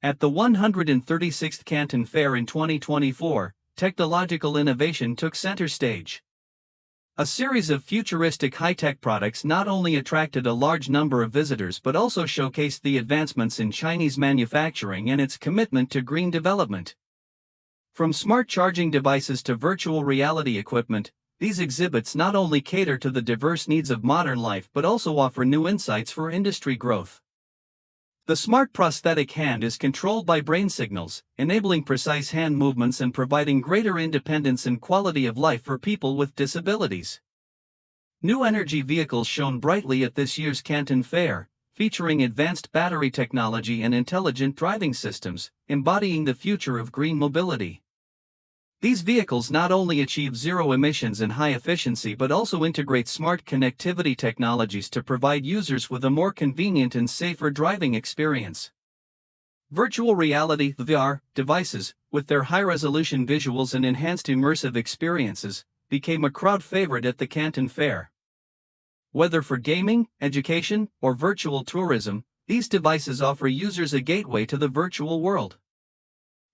At the 136th Canton Fair in 2024, technological innovation took center stage. A series of futuristic high-tech products not only attracted a large number of visitors but also showcased the advancements in Chinese manufacturing and its commitment to green development. From smart charging devices to virtual reality equipment, these exhibits not only cater to the diverse needs of modern life but also offer new insights for industry growth. The smart prosthetic hand is controlled by brain signals, enabling precise hand movements and providing greater independence and quality of life for people with disabilities. New energy vehicles shone brightly at this year's Canton Fair, featuring advanced battery technology and intelligent driving systems, embodying the future of green mobility. These vehicles not only achieve zero emissions and high efficiency but also integrate smart connectivity technologies to provide users with a more convenient and safer driving experience. Virtual reality (VR) devices, with their high-resolution visuals and enhanced immersive experiences, became a crowd favorite at the Canton Fair. Whether for gaming, education, or virtual tourism, these devices offer users a gateway to the virtual world.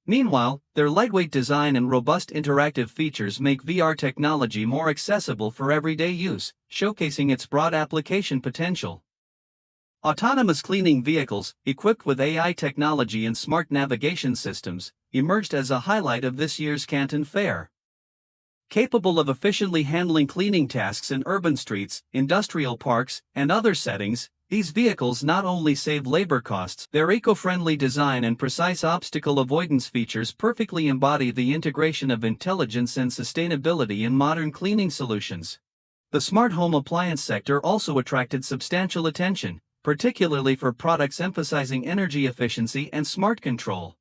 Meanwhile, their lightweight design and robust interactive features make VR technology more accessible for everyday use, showcasing its broad application potential. Autonomous cleaning vehicles, equipped with AI technology and smart navigation systems, emerged as a highlight of this year's Canton Fair. Capable of efficiently handling cleaning tasks in urban streets, industrial parks, and other settings, these vehicles not only save labor costs, their eco-friendly design and precise obstacle avoidance features perfectly embody the integration of intelligence and sustainability in modern cleaning solutions. The smart home appliance sector also attracted substantial attention, particularly for products emphasizing energy efficiency and smart control.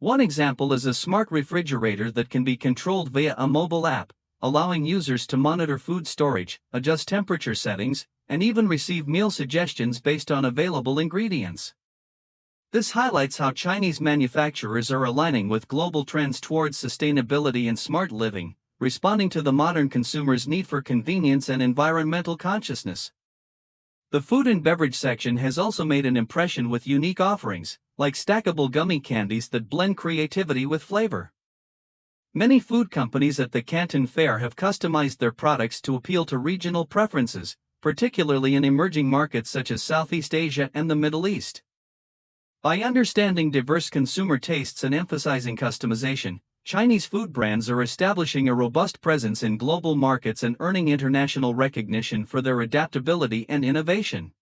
One example is a smart refrigerator that can be controlled via a mobile app, allowing users to monitor food storage, adjust temperature settings, and even receive meal suggestions based on available ingredients. This highlights how Chinese manufacturers are aligning with global trends towards sustainability and smart living, responding to the modern consumer's need for convenience and environmental consciousness. The food and beverage section has also made an impression with unique offerings, like stackable gummy candies that blend creativity with flavor. Many food companies at the Canton Fair have customized their products to appeal to regional preferences, particularly in emerging markets such as Southeast Asia and the Middle East. By understanding diverse consumer tastes and emphasizing customization, Chinese food brands are establishing a robust presence in global markets and earning international recognition for their adaptability and innovation.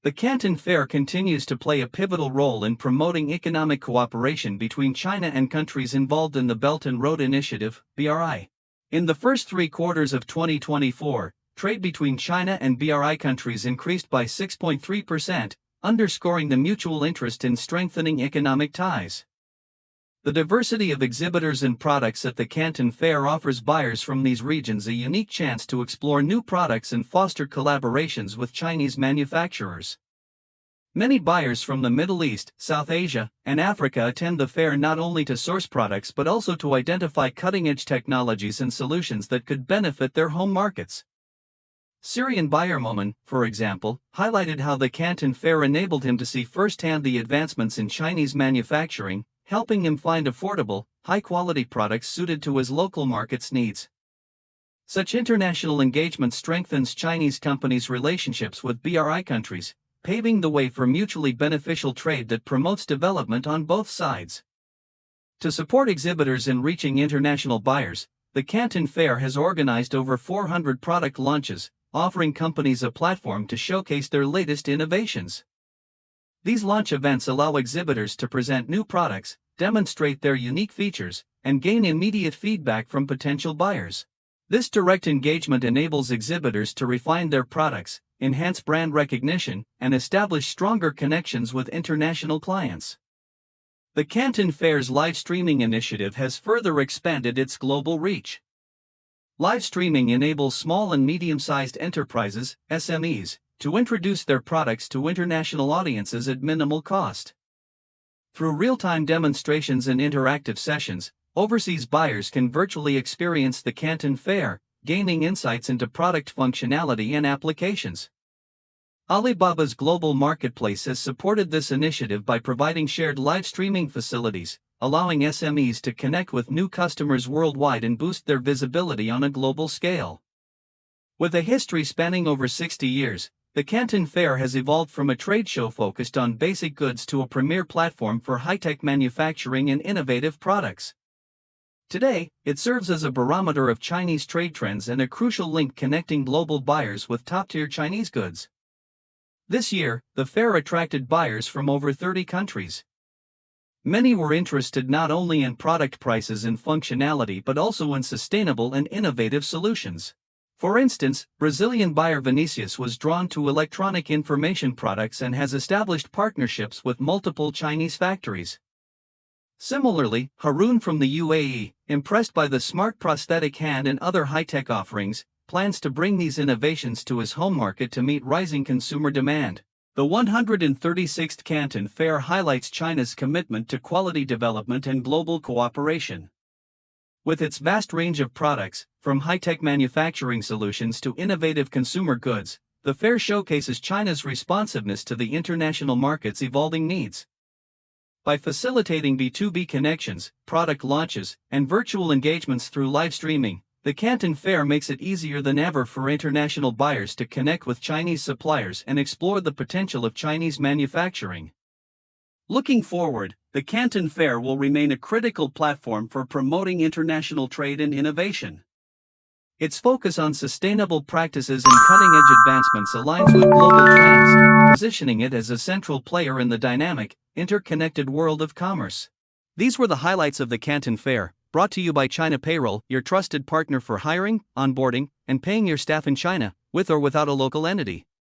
The Canton Fair continues to play a pivotal role in promoting economic cooperation between China and countries involved in the Belt and Road Initiative, BRI. In the first 3 quarters of 2024, trade between China and BRI countries increased by 6.3%, underscoring the mutual interest in strengthening economic ties. The diversity of exhibitors and products at the Canton Fair offers buyers from these regions a unique chance to explore new products and foster collaborations with Chinese manufacturers. Many buyers from the Middle East, South Asia, and Africa attend the fair not only to source products but also to identify cutting-edge technologies and solutions that could benefit their home markets. Syrian buyer Momin, for example, highlighted how the Canton Fair enabled him to see firsthand the advancements in Chinese manufacturing, helping him find affordable, high-quality products suited to his local market's needs. Such international engagement strengthens Chinese companies' relationships with BRI countries, paving the way for mutually beneficial trade that promotes development on both sides. To support exhibitors in reaching international buyers, the Canton Fair has organized over 400 product launches, offering companies a platform to showcase their latest innovations. These launch events allow exhibitors to present new products, demonstrate their unique features, and gain immediate feedback from potential buyers. This direct engagement enables exhibitors to refine their products, enhance brand recognition, and establish stronger connections with international clients. The Canton Fair's live streaming initiative has further expanded its global reach. Live streaming enables small and medium-sized enterprises, SMEs, to introduce their products to international audiences at minimal cost. Through real-time demonstrations and interactive sessions, overseas buyers can virtually experience the Canton Fair, gaining insights into product functionality and applications. Alibaba's global marketplace has supported this initiative by providing shared live streaming facilities, allowing SMEs to connect with new customers worldwide and boost their visibility on a global scale. With a history spanning over 60 years, the Canton Fair has evolved from a trade show focused on basic goods to a premier platform for high-tech manufacturing and innovative products. Today, it serves as a barometer of Chinese trade trends and a crucial link connecting global buyers with top-tier Chinese goods. This year, the fair attracted buyers from over 30 countries. Many were interested not only in product prices and functionality but also in sustainable and innovative solutions. For instance, Brazilian buyer Vinicius was drawn to electronic information products and has established partnerships with multiple Chinese factories. Similarly, Harun from the UAE, impressed by the smart prosthetic hand and other high-tech offerings, plans to bring these innovations to his home market to meet rising consumer demand. The 136th Canton Fair highlights China's commitment to quality development and global cooperation. With its vast range of products, from high-tech manufacturing solutions to innovative consumer goods, the fair showcases China's responsiveness to the international market's evolving needs. By facilitating B2B connections, product launches, and virtual engagements through live streaming, the Canton Fair makes it easier than ever for international buyers to connect with Chinese suppliers and explore the potential of Chinese manufacturing. Looking forward, the Canton Fair will remain a critical platform for promoting international trade and innovation. Its focus on sustainable practices and cutting-edge advancements aligns with global trends, positioning it as a central player in the dynamic, interconnected world of commerce. These were the highlights of the Canton Fair, brought to you by China Payroll, your trusted partner for hiring, onboarding, and paying your staff in China, with or without a local entity.